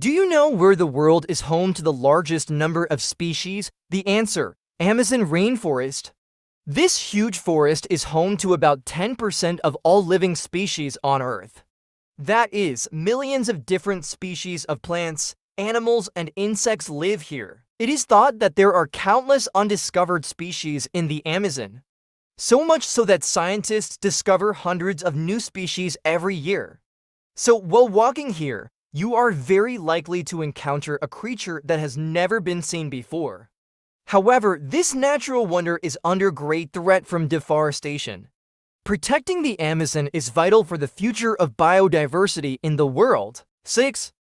Do you know where the world is home to the largest number of species? The answer: Amazon rainforest. This huge forest is home to about 10% of all living species on Earth. That is, millions of different species of plants, animals, and insects live here. It is thought that there are countless undiscovered species in the Amazon. So much so that scientists discover hundreds of new species every year. So while walking here, you are very likely to encounter a creature that has never been seen before. However, this natural wonder is under great threat from deforestation. Protecting the Amazon is vital for the future of biodiversity in the world. 6.